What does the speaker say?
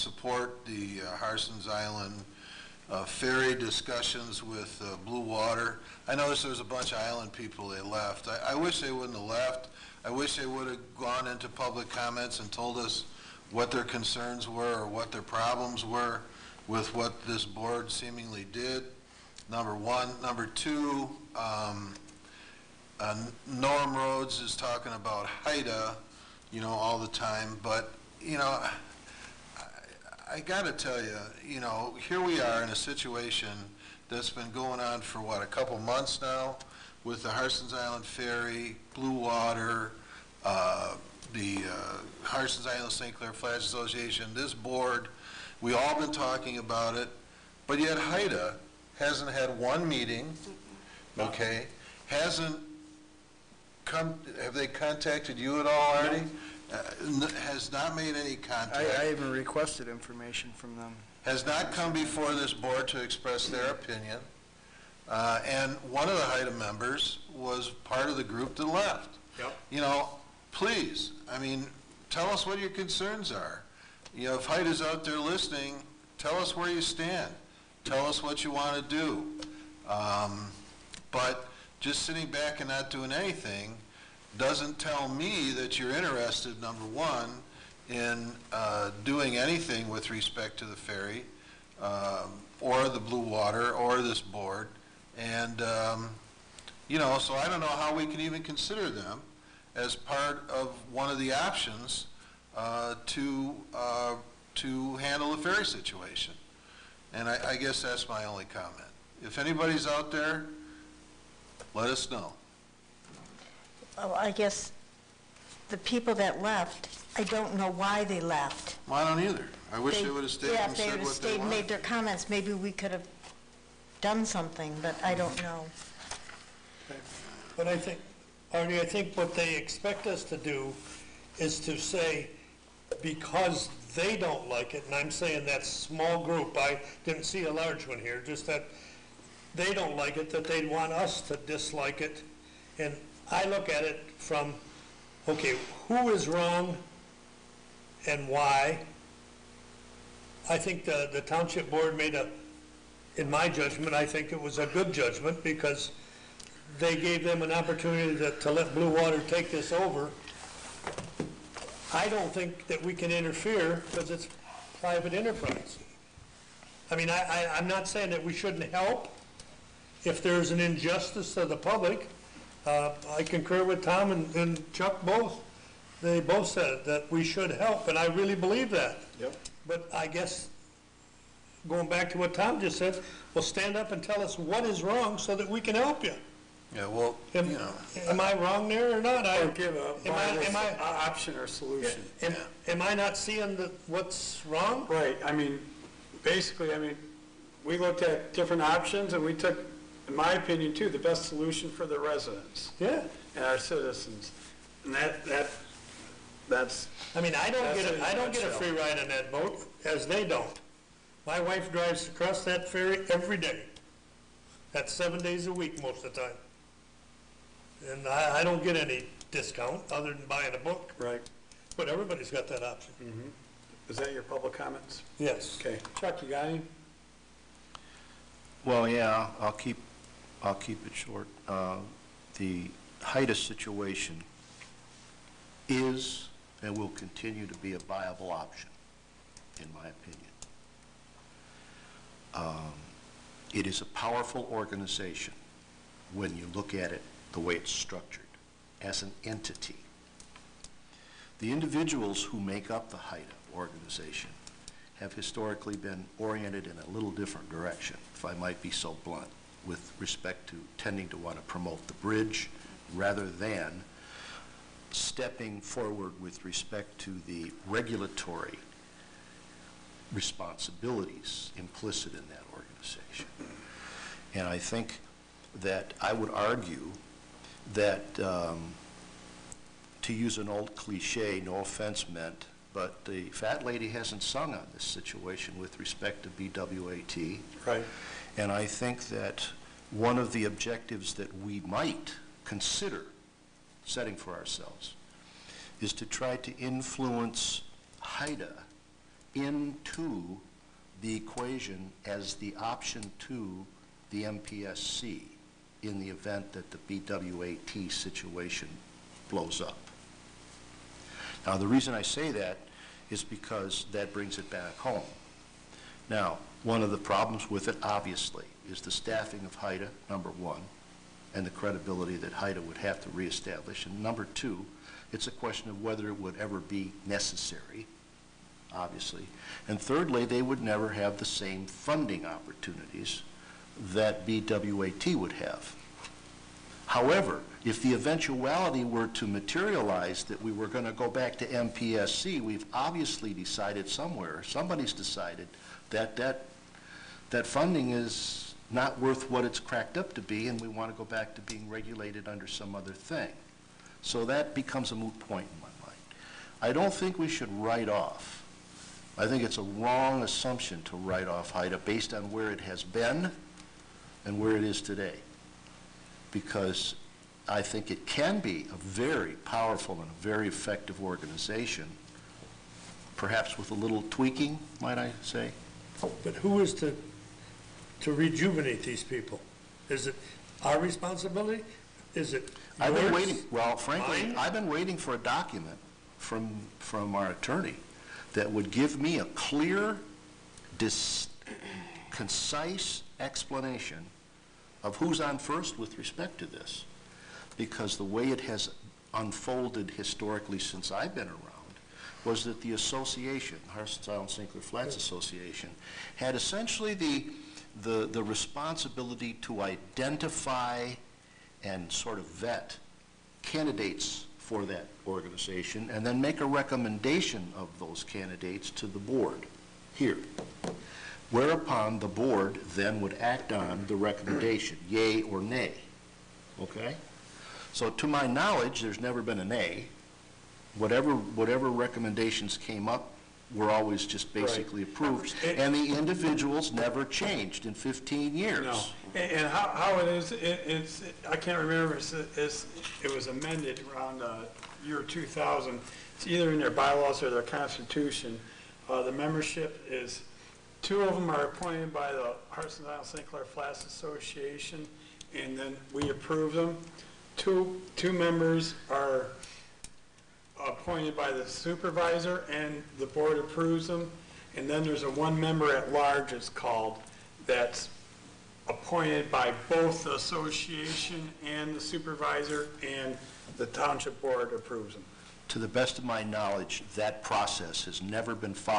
support the Harson's Island ferry discussions with Blue Water. I noticed there was a bunch of island people they left. I wish they wouldn't have left. I wish they would have gone into public comments and told us what their concerns were or what their problems were with what this board seemingly did, number one. Number two, Norm Rhodes is talking about HIDA, you know, all the time, but, you know, I gotta tell you, you know, here we are in a situation that's been going on for what, a couple months now, with the Harson's Island Ferry, Blue Water, the Harson's Island St. Clair Flats Association, this board. We all been talking about it, but yet HIDA hasn't had one meeting, okay? Hasn't come, have they contacted you at all, Artie? Has not made any contact. I even requested information from them. Has not come before this board to express their opinion. And one of the HIDA members was part of the group that left. Yep. You know, please, I mean, tell us what your concerns are. You know, if HIDA's out there listening, tell us where you stand. Tell us what you want to do. But just sitting back and not doing anything doesn't tell me that you're interested, number one, in doing anything with respect to the ferry or the Blue Water or this board. And, you know, so I don't know how we can even consider them as part of one of the options to handle the ferry situation. And I guess that's my only comment. If anybody's out there, let us know. Oh, I guess the people that left, I don't know why they left. Well, I don't either. I wish they would have stayed and said what they Yeah, if they would have stayed and made their comments, maybe we could have done something, but I don't know. But I think, Artie, I think what they expect us to do is to say, because they don't like it, and I'm saying that small group, I didn't see a large one here, just that they don't like it, that they'd want us to dislike it. And I look at it from, okay, who is wrong and why? I think the township board made in my judgment, I think it was a good judgment because they gave them an opportunity to let Blue Water take this over. I don't think that we can interfere because it's private enterprise. I mean, I'm not saying that we shouldn't help if there's an injustice to the public. I concur with Tom and Chuck both. They both said that we should help, and I really believe that. Yep. But I guess, going back to what Tom just said, well, stand up and tell us what is wrong so that we can help you. Yeah, well, you know. Am I wrong there or not? Or give a option or solution. Am I not seeing what's wrong? Right. I mean, basically, I mean, we looked at different options and we took, in my opinion, too, the best solution for the residents. Yeah. And our citizens. And that's. I mean, I don't get a free ride on that boat, as they don't. My wife drives across that ferry every day. That's 7 days a week most of the time. And I don't get any discount other than buying a book. Right. But everybody's got that option. Mm-hmm. Is that your public comments? Yes. Okay. Chuck, you got any? Well, yeah, I'll keep it short. The HIDA situation is and will continue to be a viable option, in my opinion. It is a powerful organization when you look at it the way it's structured, as an entity. The individuals who make up the HIDA organization have historically been oriented in a little different direction, if I might be so blunt, with respect to tending to want to promote the bridge rather than stepping forward with respect to the regulatory responsibilities implicit in that organization. And I think that I would argue that, to use an old cliche, no offense meant, but the fat lady hasn't sung on this situation with respect to BWAT. Right. And I think that one of the objectives that we might consider setting for ourselves is to try to influence HIDA into the equation as the option to the MPSC in the event that the BWAT situation blows up. Now, the reason I say that is because that brings it back home. Now, one of the problems with it, obviously, is the staffing of HIDA, number one, and the credibility that HIDA would have to reestablish. And number two, it's a question of whether it would ever be necessary, obviously. And thirdly, they would never have the same funding opportunities that BWAT would have. However, if the eventuality were to materialize that we were going to go back to MPSC, we've obviously decided somewhere, somebody's decided that funding is not worth what it's cracked up to be, and we want to go back to being regulated under some other thing. So that becomes a moot point in my mind. I don't think we should write off. I think it's a wrong assumption to write off HIDA based on where it has been and where it is today, because I think it can be a very powerful and a very effective organization, perhaps with a little tweaking, might I say. But who is to rejuvenate these people? Is it our responsibility? Is it yours? I've been waiting, well, frankly, Mine? I've been waiting for a document from our attorney that would give me a clear, concise explanation of who's on first with respect to this. Because the way it has unfolded historically since I've been around was that the association, Harston Island St. Clair Flats Association, had essentially the responsibility to identify and sort of vet candidates for that organization and then make a recommendation of those candidates to the board here, whereupon the board then would act on the recommendation, yay or nay, okay? So to my knowledge, there's never been a nay. Whatever recommendations came up were always just basically approved, and the individuals never changed in 15 years. No, and how it is, it's, I can't remember, it was amended around year 2000. It's either in their bylaws or their constitution. The membership is, 2 of them are appointed by the Harston Island St. Clair Flats Association, and then we approve them. Two members are appointed by the supervisor, and the board approves them. And then there's a 1 member at large, it's called, that's appointed by both the association and the supervisor, and the township board approves them. To the best of my knowledge, that process has never been followed